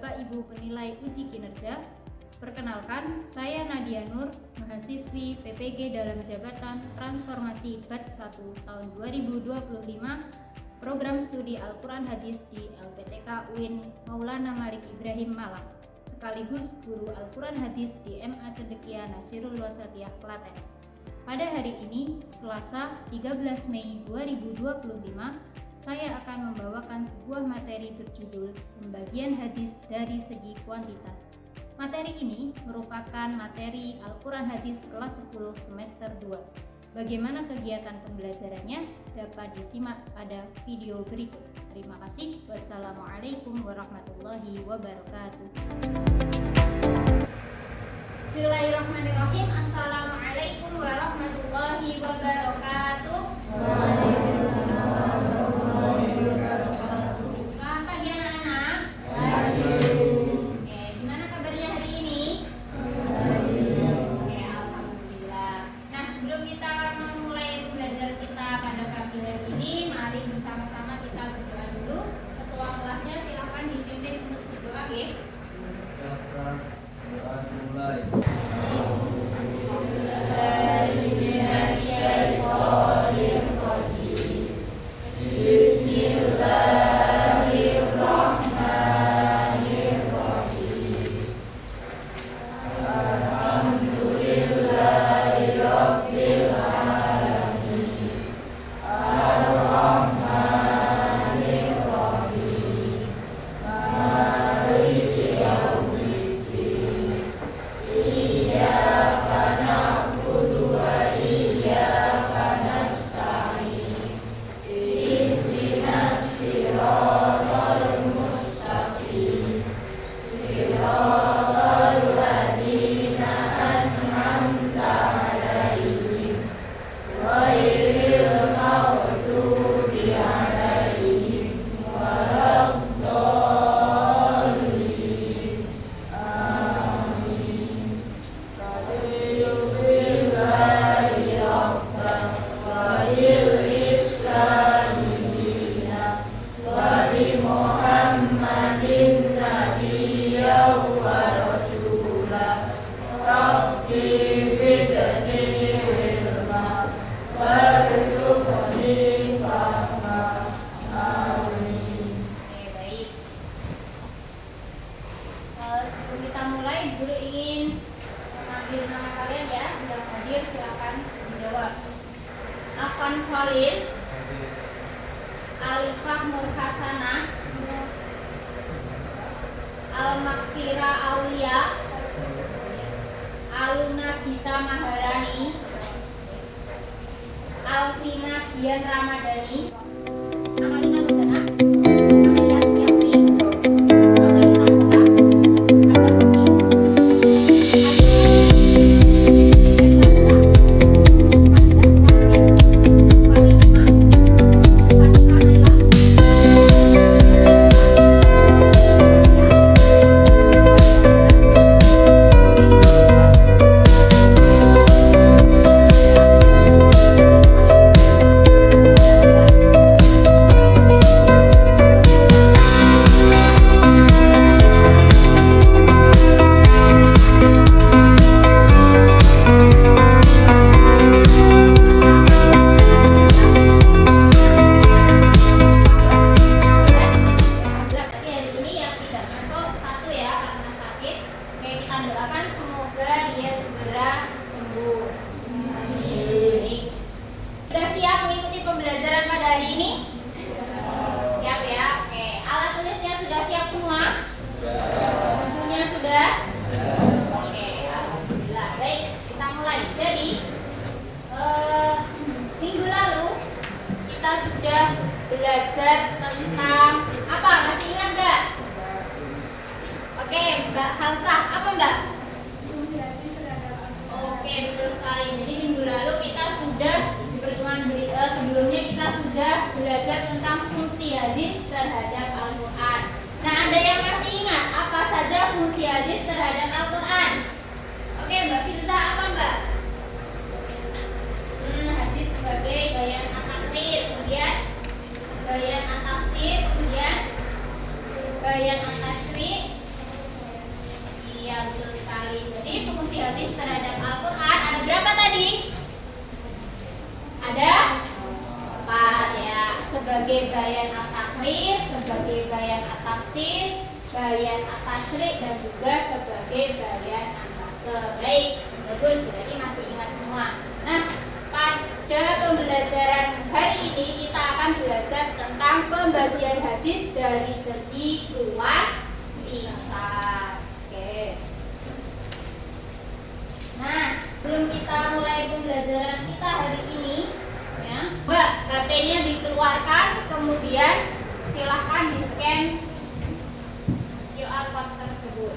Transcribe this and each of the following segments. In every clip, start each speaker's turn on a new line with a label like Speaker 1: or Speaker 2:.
Speaker 1: Bapak Ibu penilai uji kinerja. Perkenalkan, saya Nadia Nur, mahasiswi PPG dalam jabatan Transformasi Batch 1 tahun 2025, Program Studi Al-Quran Hadis di LPTK UIN Maulana Malik Ibrahim Malang, sekaligus guru Al-Quran Hadis di MA Cendekia Nasirul Wasatiyah Klaten. Pada hari ini, Selasa 13 Mei 2025, saya akan membawakan sebuah materi berjudul Pembagian Hadis dari Segi Kuantitas. Materi ini merupakan materi Al-Quran Hadis kelas 10 semester 2. Bagaimana kegiatan pembelajarannya dapat disimak pada video berikut. Terima kasih. Wassalamualaikum warahmatullahi wabarakatuh. Bismillahirrahmanirrahim. Assalamualaikum warahmatullahi wabarakatuh. Selamat pagi anak-anak. Oke, gimana kabarnya hari ini? Oke, alhamdulillah. Nah, sebelum kita memulai pembelajaran kita pada pagi hari ini, mari bersama-sama kita berdoa dulu. Ketua kelasnya silakan dipimpin untuk berdoa, ya.
Speaker 2: Doa dimulai.
Speaker 1: Sebelum kita mulai, guru ingin mengambil nama kalian ya. Yang hadir silakan dijawab. Afan Khalil, Alifah Nur Hasanah, Al-Makfira Aulia, Aluna Gita Maharani, Alvina Dian Ramadhani, Amalina Nurjana, Amelia Sumiati, Amelita Zara, Hasan Rosi, belajar tentang apa? Masih ingat nggak? Oke, Mbak Halsah, apa Mbak? Oke, betul sekali. Jadi minggu lalu kita sudah sebelumnya kita sudah belajar tentang fungsi hadis terhadap Al-Quran. Nah, ada yang masih ingat apa saja fungsi hadis terhadap Al-Quran? Oke, Mbak Firza, apa Mbak? Hadis sebagai bayan at-takrir, kemudian bayan at-tafsir, kemudian bayan at-tashri', hadis terhadap Al-Quran ada berapa tadi? Ada 4 ya. Sebagai bayan at-takrir, sebagai bayan at-tafsir, bayan at-tasyri', dan juga sebagai bayan an-nasr. Baik, bagus, berarti masih ingat semua. Nah, pada pembelajaran hari ini kita akan belajar tentang pembagian hadis dari segi kuantitas. Oke. Nah, sebelum kita mulai pembelajaran kita hari ini, ya, Mbak, HP-nya dikeluarkan, kemudian silahkan di-scan QR code tersebut.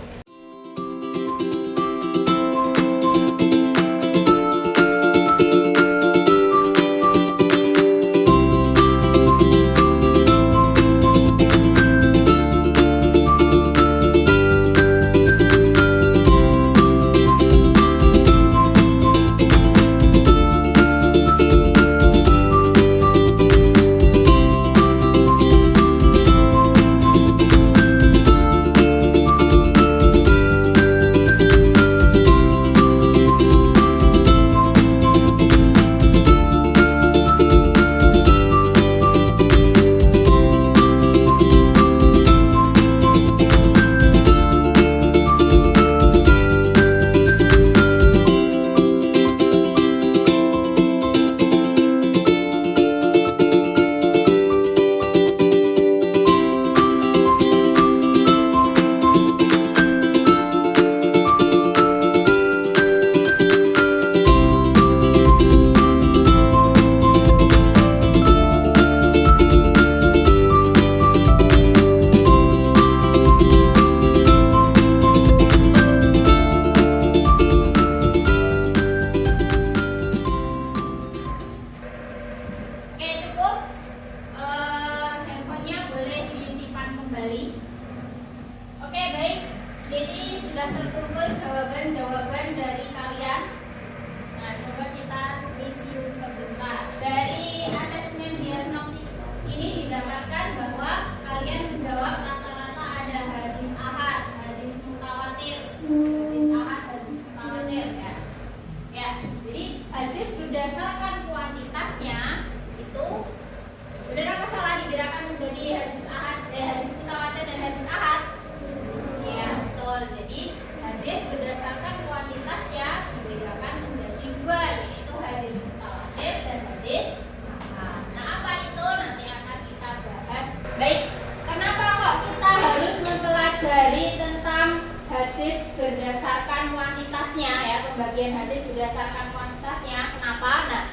Speaker 1: Pembagian hadis berdasarkan kuantitasnya. Kenapa? Nah,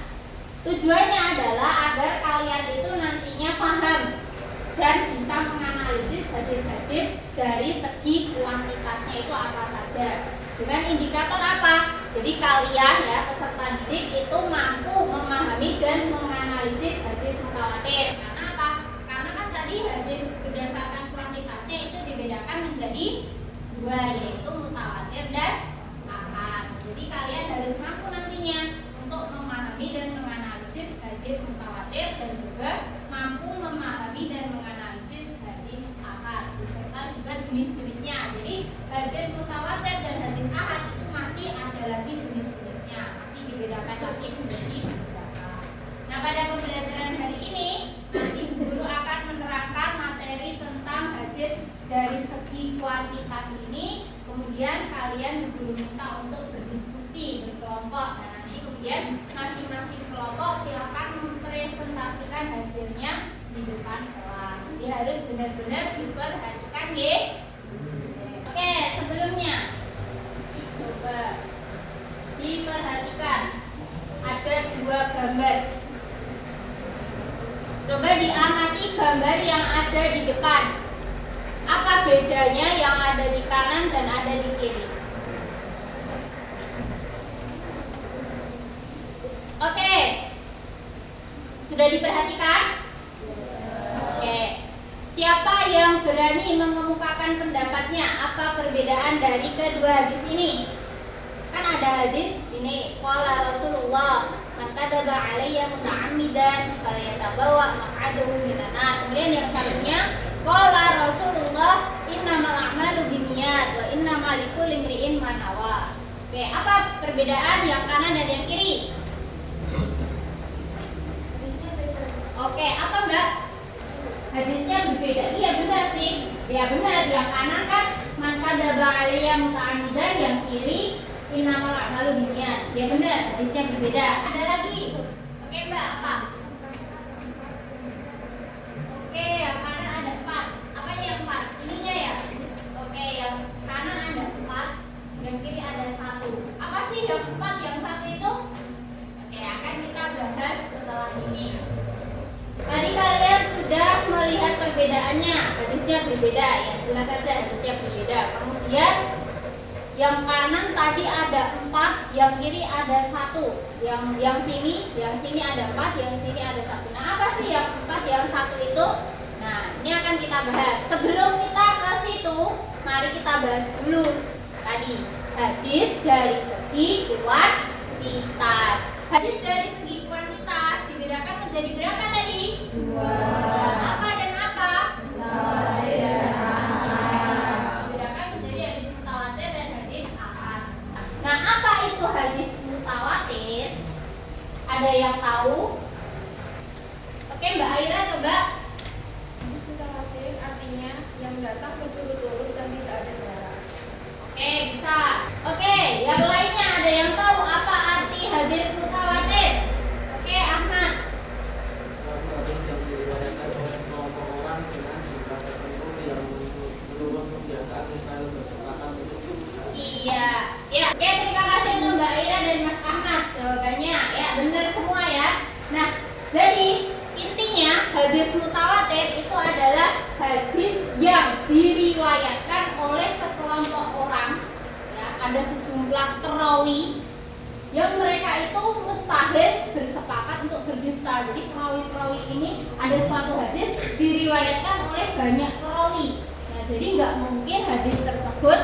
Speaker 1: tujuannya adalah agar kalian itu nantinya paham dan bisa menganalisis hadis-hadis dari segi kuantitasnya itu apa saja. Dengan indikator apa? Jadi kalian ya peserta didik itu mampu memahami dan menganalisis hadis mutawatir. Karena apa? Karena kan tadi hadis berdasarkan kuantitasnya itu dibedakan menjadi 2, yaitu mutawatir dan jadi kalian harus mampu nantinya untuk memahami dan menganalisis hadis mutawatir dan juga mampu memahami dan menganalisis hadis ahad beserta juga jenis-jenisnya. Jadi hadis mutawatir dan hadis ahad itu masih ada lagi jenis-jenisnya, masih dibedakan lagi menjadi beberapa. Nah, pada pembelajaran hari ini nanti guru akan menerangkan materi tentang hadis dari segi kuantitas ini. Kemudian kalian guru minta untuk berdiskusi berkelompok. Nah, nanti kemudian masing-masing kelompok silakan mempresentasikan hasilnya di depan kelas. Jadi harus benar-benar diperhatikan ya. Oke, sebelumnya coba diperhatikan ada 2 gambar. Coba diamati gambar yang ada di depan. Apa bedanya yang ada di kanan dan ada di kiri? Oke, sudah diperhatikan? Oke, siapa yang berani mengemukakan pendapatnya? Apa perbedaan dari kedua hadis ini? Kan ada hadis ini, qala Rasulullah, man kadzaba alayya muta'ammidan falyatabawa maq'adahu minan nar. Kemudian yang satunya, qala Rasulullah, innamal a'malu binniyat wa innamal likulli imri'in ma nawa. Oke, apa perbedaan yang kanan dan yang kiri? Oke, apa Mbak? Hadisnya berbeda. Iya benar sih. Ya benar, yang kanan kan man kadzaba alayya muta'ammidan, yang kiri innamal a'malu binniyat. Ya benar, hadisnya berbeda. Ada lagi? Oke Mbak, apa? Oke, yang kanan ada 4. Apanya yang 4? Ininya ya? Oke, yang kanan ada 4, yang kiri ada 1. Apa sih yang 4, yang 1 itu? Oke, akan kita bahas setelah ini. Tadi kalian sudah melihat perbedaannya, hadisnya berbeda, ya jelas saja hadisnya berbeda. Kemudian yang kanan tadi ada 4, yang kiri ada 1. Yang sini ada 4, yang sini ada 1. Nah, apa sih yang 4, yang 1 itu? Nah, ini akan kita bahas. Sebelum kita ke situ, mari kita bahas dulu tadi hadis dari segi kuantitas. Hadis dari segi kuantitas dibedakan menjadi berapa tadi? 2. Apa dan apa? Dibedakan menjadi hadis mutawatir dan hadis ahad. Nah, apa itu hadis mutawatir? Ada yang tahu? Oke, Mbak Aira coba.
Speaker 2: Hadis mutawatir artinya yang datang berturut-turut dan tidak ada jarak.
Speaker 1: Oke, bisa. Oke, yang lainnya ada yang tahu apa arti hadis mutawatir? Oke, Ahmad.
Speaker 3: Suatu hadis yang diriwayatkan oleh sekelompok orang dengan jumlah tertentu yang menurut kebiasaan selalu bersepakat untuk berusaha.
Speaker 1: Iya. Ya, oke, terima kasih untuk Mbak Ira dan Mas Ahmad. Jawabannya ya benar semua ya. Nah, jadi intinya hadis mutawatir itu adalah hadis yang diriwayatkan oleh sekelompok orang. Ya, ada sejumlah perawi yang mereka itu mustahil bersepakat untuk berdusta. Jadi perawi-perawi ini ada suatu hadis diriwayatkan oleh banyak perawi. Nah, jadi nggak mungkin hadis tersebut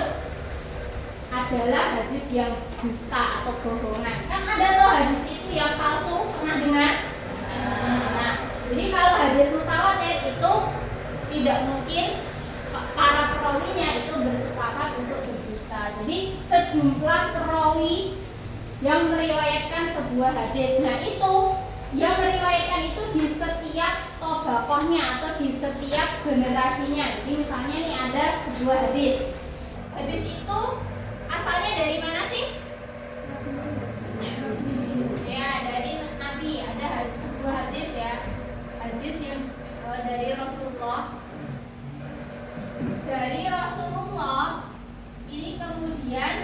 Speaker 1: adalah hadis yang dusta atau bohongan. Kan ada loh hadis itu yang palsu, pernah dengar? Nah, jadi kalau hadis mutawatir itu tidak mungkin para perawinya itu bersepakat untuk berdusta. Jadi sejumlah perawi yang meriwayatkan sebuah hadis. Nah, itu yang meriwayatkan itu di setiap tobakohnya atau di setiap generasinya. Jadi misalnya nih ada sebuah hadis. Hadis itu asalnya dari mana sih? Ya, dari Nabi. Ada sebuah hadis ya. Hadis yang dari Rasulullah. Dari Rasulullah ini kemudian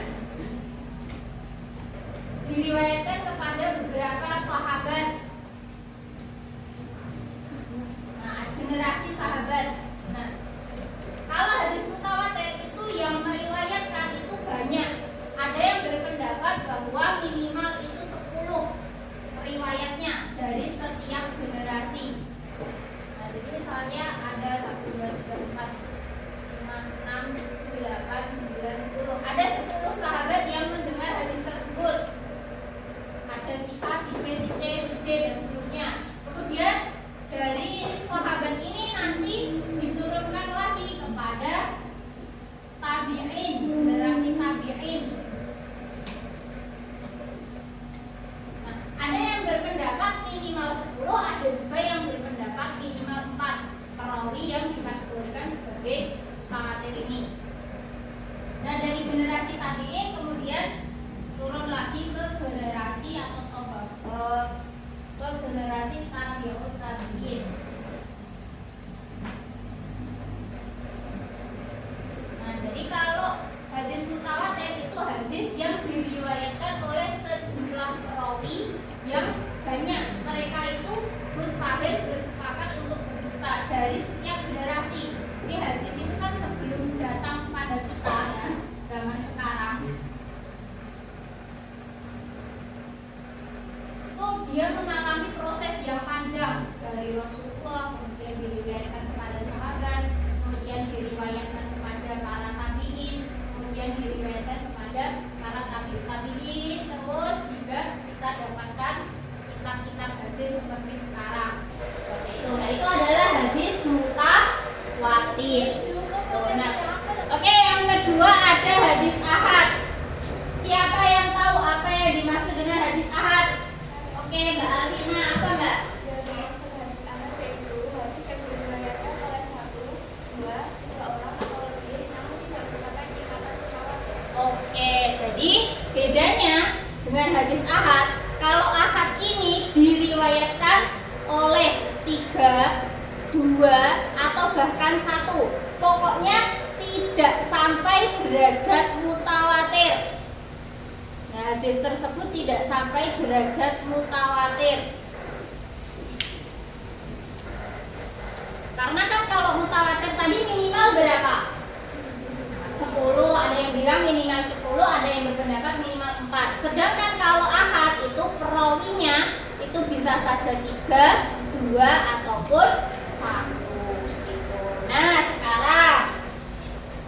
Speaker 1: diriwayatkan kepada beberapa sahabat. Nah, generasi sahabat. Nah, kalau hadis mutawatir itu yang meriwayatkan itu banyak. Ada yang berpendapat bahwa minimal itu 10 riwayatnya dari setiap generasi. Nah, jadi misalnya ada 1, 2, 3, 4, 5, 6, 7, 8, 9, 10. Ada 10 sahabat yang mendengar hadis tersebut. Ada si A, si B, si C, si D, dan seterusnya. Kemudian dari sahabat ini nanti diturunkan lagi kepada tabi'in, generasi tabi'in. Nah, ada yang berpendapat minimal 10, ada juga yang berpendapat minimal 4 perawi yang dikategorikan sebagai mutawatir ini. Nah, dari generasi tabi'in kemudian turun lagi ke generasi atau ke generasi tabi'ut tabi'in. Nah, jadi kalau hadis mutawatir itu hadis yang diriwayatkan oleh sejumlah perawi yang banyak. Mereka itu mustahil bersepakat untuk berdusta dari setiap generasi. Ini hadis itu kan sebelum datang pada kita ya, zaman sekarang. Dia mengalami proses yang panjang dari Rasulullah, kemudian diriwayatkan kepada sahabat, kemudian diriwayatkan kepada para tabi'in, kemudian diriwayatkan kepada para tabi'in, terus juga kita dapatkan kitab-kitab hadis seperti sekarang. Seperti itu. Nah, itu adalah hadis mutawatir. Nah, oke, yang kedua ada hadis ahad. Siapa yang dimaksud dengan hadis ahad? Oke, Mbak Alvina, apa Mbak?
Speaker 2: Yang dimaksud hadis ahad yaitu hadis yang diriwayatkan oleh 1, 2, 3 orang atau lebih, namun tidak mencapai tingkatan mutawatir.
Speaker 1: Oke, jadi bedanya dengan hadis ahad, kalau ahad ini diriwayatkan oleh 3, 2, atau bahkan 1, pokoknya tidak sampai derajat mutawatir. Nah, hadis tersebut tidak sampai derajat mutawatir. Karena kan kalau mutawatir tadi minimal berapa? 10, ada yang bilang minimal 10, ada yang berpendapat minimal 4. Sedangkan kalau ahad itu perawinya itu bisa saja 3, 2, ataupun 1 gitu. Nah, sekarang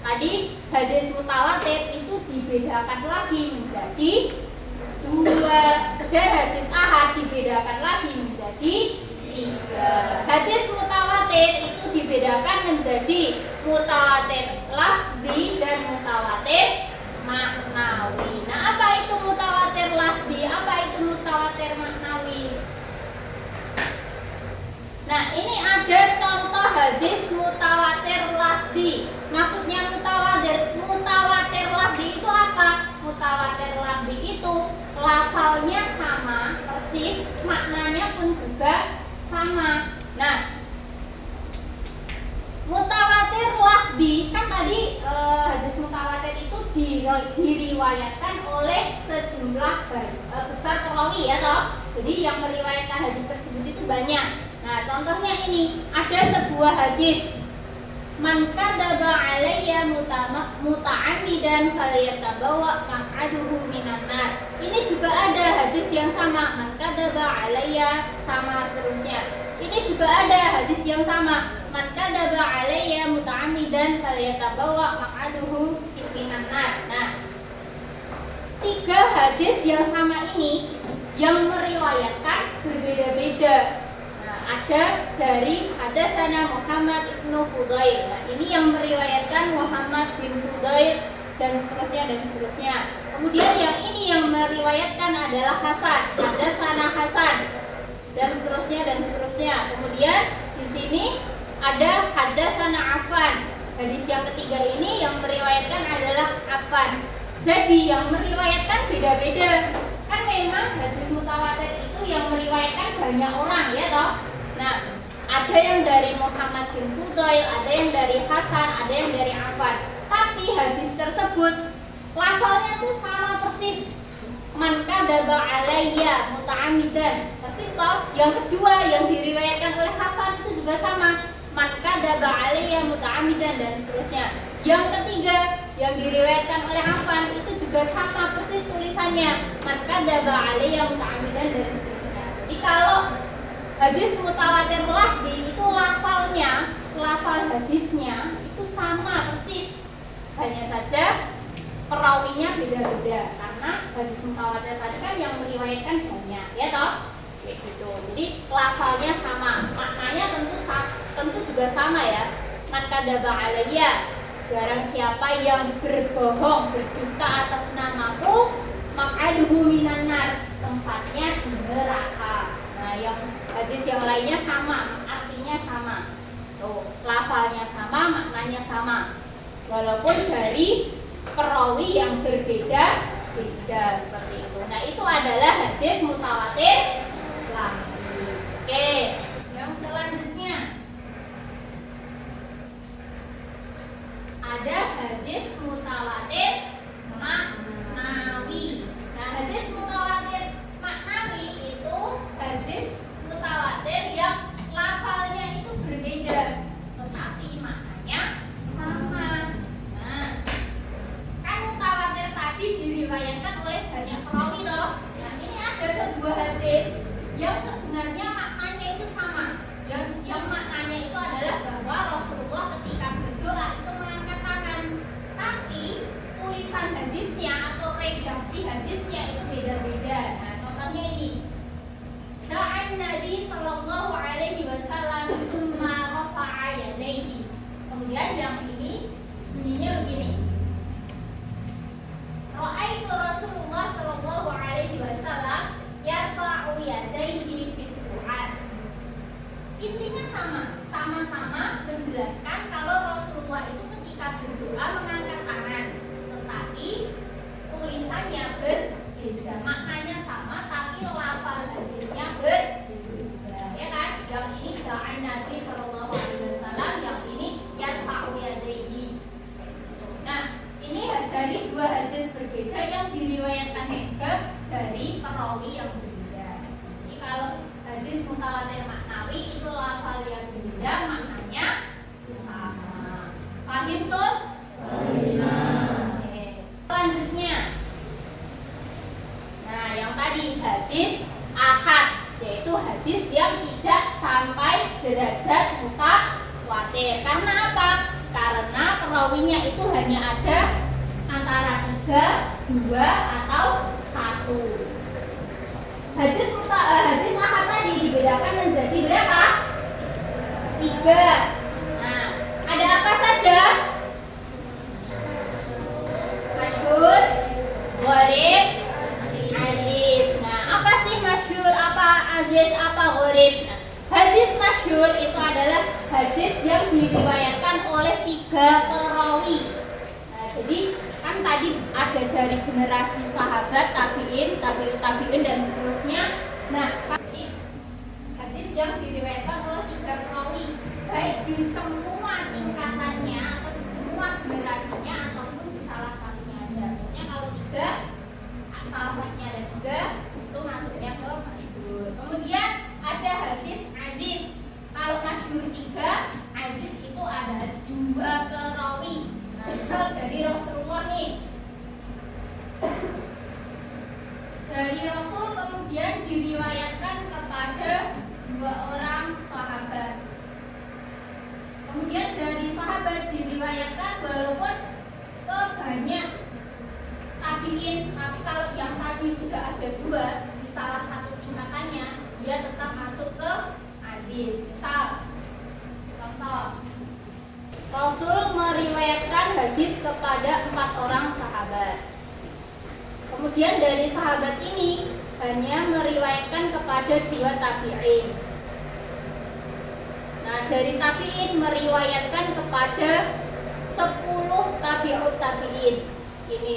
Speaker 1: tadi hadis mutawatir itu dibedakan lagi menjadi 2, dan hadis ahad dibedakan lagi menjadi 3. Hadis mutawatir itu dibedakan menjadi mutawatir lafzi dan mutawatir maknawi. Nah, apa itu mutawatir lafzi? Apa itu mutawatir maknawi? Nah, ini ada contoh hadis mutawatir lafzi. Maksudnya mutawatir lafzi itu apa? Mutawatir lafzi itu lafalnya sama persis, maknanya pun juga sama. Nah, mutawatir lafzi kan tadi hadis mutawatir itu diriwayatkan oleh sejumlah besar perawi ya toh. Jadi yang meriwayatkan hadis tersebut itu banyak. Nah, contohnya ini ada sebuah hadis, man kadzaba alayya muta'ammidan falyatabawa maq'aduhu minan nar. Ini juga ada hadis yang sama, man kadzaba alayya sama seterusnya. Ini juga ada hadis yang sama, man kadzaba alayya muta'ammidan falyatabawa maq'aduhu minan nar. Nah, 3 hadis yang sama ini yang meriwayatkan berbeda-beda. Ada dari hadatsana Muhammad ibnu Fudail. Nah, ini yang meriwayatkan Muhammad bin Fudail dan seterusnya dan seterusnya. Kemudian yang ini yang meriwayatkan adalah Hasan, hadatsana Hasan dan seterusnya dan seterusnya. Kemudian di sini ada hadatsana Affan. Hadis yang ketiga ini yang meriwayatkan adalah Affan. Jadi yang meriwayatkan beda-beda. Kan memang hadis mutawatir itu yang meriwayatkan banyak orang ya toh. Nah, ada yang dari Muhammad bin Fudail, ada yang dari Hasan, ada yang dari Affan. Tapi hadis tersebut lafalnya tuh sama persis. Man kadzaba alayya muta'ammidan. Persis toh. Yang kedua yang diriwayatkan oleh Hasan itu juga sama. Man kadzaba alayya muta'ammidan dan seterusnya. Yang ketiga yang diriwayatkan oleh Affan itu juga sama persis tulisannya. Man kadzaba alayya muta'ammidan dan seterusnya. Jadi kalau hadis mutawatir lafzi itu lafal hadisnya itu sama persis. Hanya saja perawinya beda-beda karena hadis mutawatir tadi kan yang meriwayatkan banyak, ya toh? Kayak gitu. Jadi lafalnya sama, maknanya tentu juga sama ya. Man kadzaba alayya, barang siapa yang berbohong, berdusta atas namaku, maq'aduhu minan nar, tempatnya di neraka. Nah, yang hadis yang lainnya sama, artinya sama. Tuh, lafalnya sama, maknanya sama. Walaupun dari perawi yang berbeda-beda seperti itu. Nah, itu adalah hadis mutawatir lafzi. Oke, yang selanjutnya ada hadis mutawatir maknawi. Nah, hadis mutawatir maknawi itu hadis mutawatir yang lafalnya itu berbeda tetapi maknanya sama. Nah, kan mutawatir tadi diriwayatkan oleh banyak perawi toh. Nah, ini ada sebuah hadis yang sebenarnya maknanya itu sama. Yang maknanya itu adalah bahwa Rasulullah ketika berdoa itu mengangkat tangan. Tapi tulisan hadisnya atau redaksi hadisnya itu beda-beda. Nah, contohnya ini. Da'an Nabi sallallahu alaihi wasallam tsumma rafa'a yadayhi. Kemudian yang ini bunyinya begini. Ra'aitu Rasulullah sallallahu alaihi wasallam 3, 2, atau 1. Hadis ahad tadi dibedakan menjadi berapa? 3. Nah, ada apa saja? Masyhur, gharib, aziz. Nah, apa sih masyhur, apa aziz, apa gharib? Nah, hadis masyhur itu adalah hadis yang diriwayatkan oleh 3 perawi. Nah, jadi kan tadi ada dari generasi sahabat, tabi'in, tabi'ut tabi'in dan seterusnya. Nah, ini hadis yang diriwayatkan oleh 3 perawi, baik di semua tingkatannya atau di semua generasinya ataupun di salah satunya aja. Pokoknya kalau 3, salah satunya ada 3, itu masuknya ke masyhur. Kemudian ada hadis aziz. Kalau masyhur 3, aziz itu ada 2 perawi. Nah, misal dari Rasulullah nih, dari Rasul kemudian diriwayatkan kepada 2 orang sahabat. Kemudian dari sahabat diriwayatkan walaupun ke banyak tabiin, tapi kalau yang tadi sudah ada 2 di salah satu tingkatannya, dia tetap masuk ke aziz. Misal, contoh, Rasul meriwayatkan hadis kepada 4 orang sahabat. Kemudian dari sahabat ini hanya meriwayatkan kepada 2 tabi'in. Nah, dari tabi'in meriwayatkan kepada 10 tabi'ut tabi'in. Ini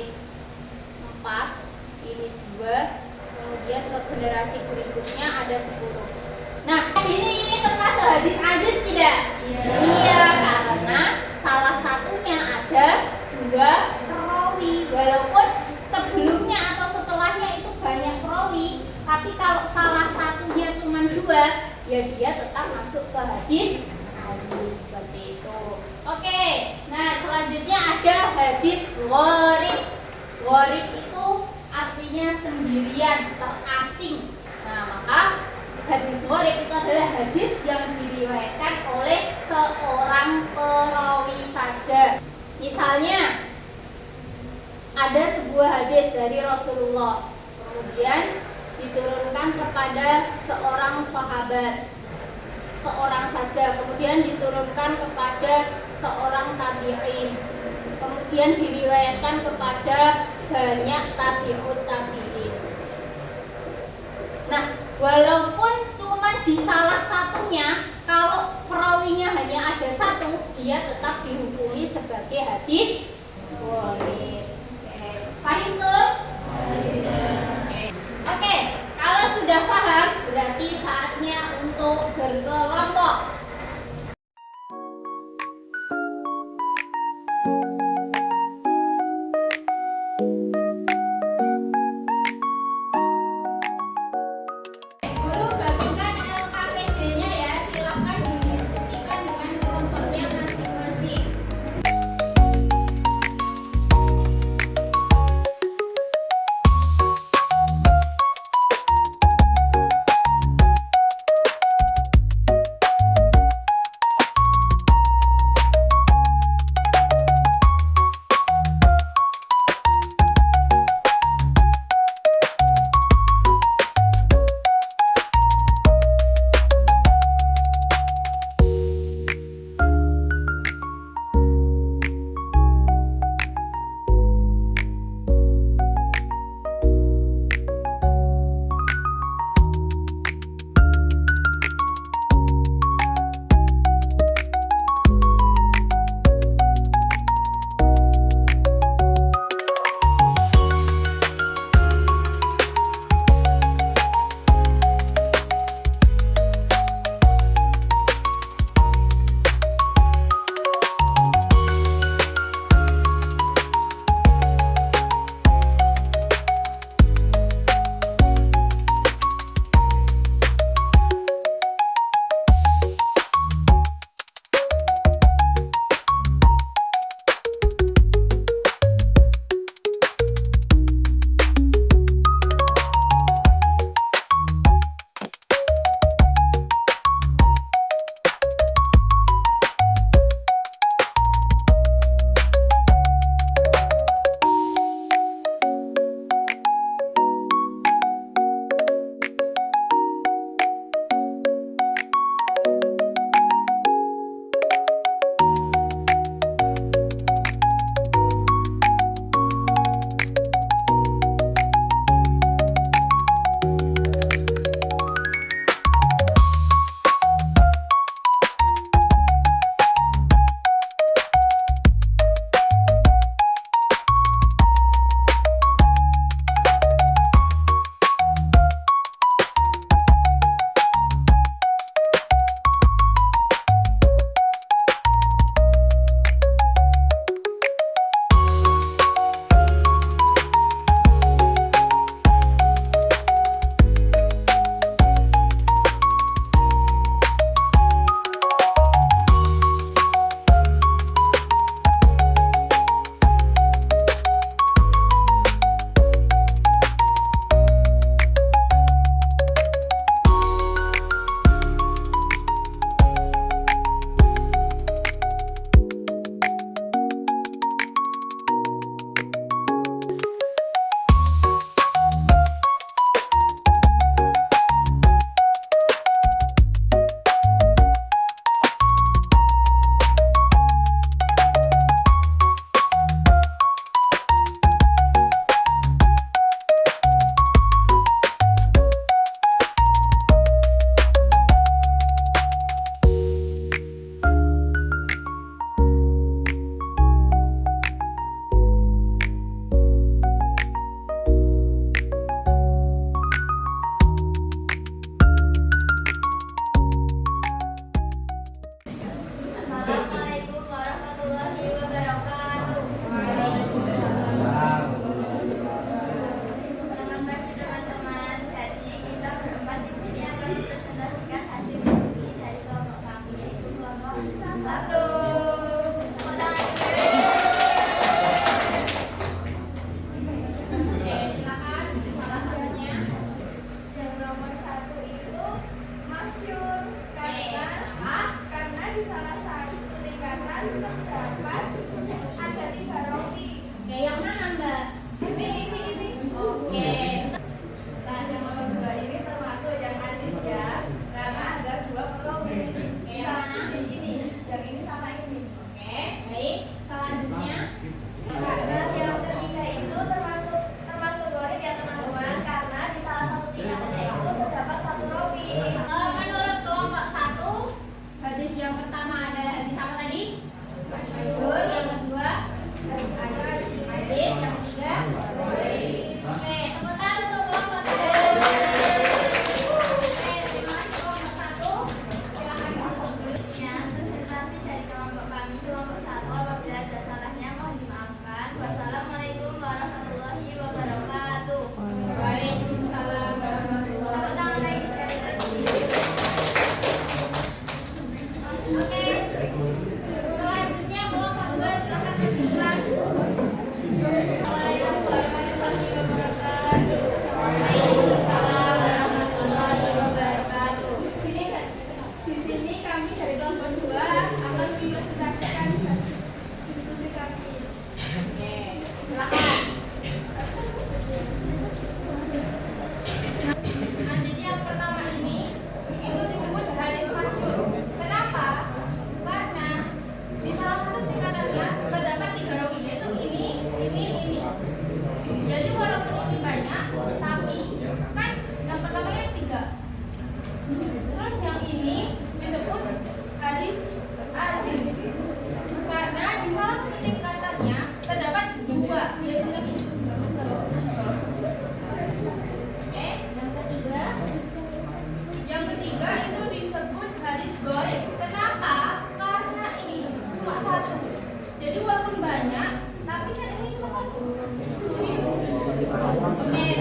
Speaker 1: 4, ini 2, kemudian ke generasi berikutnya ada 10. Nah, ini termasuk hadis aziz tidak? Iya, karena salah satunya ada 2 perawi. Walaupun sebelumnya atau setelahnya itu banyak perawi, tapi kalau salah satunya cuma 2, ya dia tetap masuk ke hadis aziz, seperti itu. Oke, nah selanjutnya ada hadis gharib. Gharib itu artinya sendirian, terasing. Nah, maka hadis gharib itu adalah hadis yang diriwayatkan oleh seorang perawi saja. Misalnya ada sebuah hadis dari Rasulullah, kemudian diturunkan kepada seorang sahabat, seorang saja, kemudian diturunkan kepada seorang tabi'in, kemudian diriwayatkan kepada banyak tabi'ut tabi'in. Nah, walaupun cuma di salah satunya, kalau perawinya hanya ada 1, dia tetap dihukumi sebagai hadis gharib. Paham tuh? Oke, kalau sudah paham, berarti saatnya untuk berkelompok. Guru bagikan LKPD-nya ya, silahkan didiskusikan dengan kelompoknya masing-masing.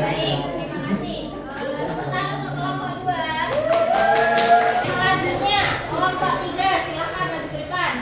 Speaker 2: baik, terima kasih. Tepuk tangan untuk kelompok 2. Selanjutnya, kelompok 3, silakan maju ke depan.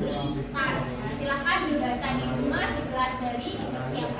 Speaker 2: kualitas. Nah, silakan dibaca di rumah, dipelajari, dipersiapkan.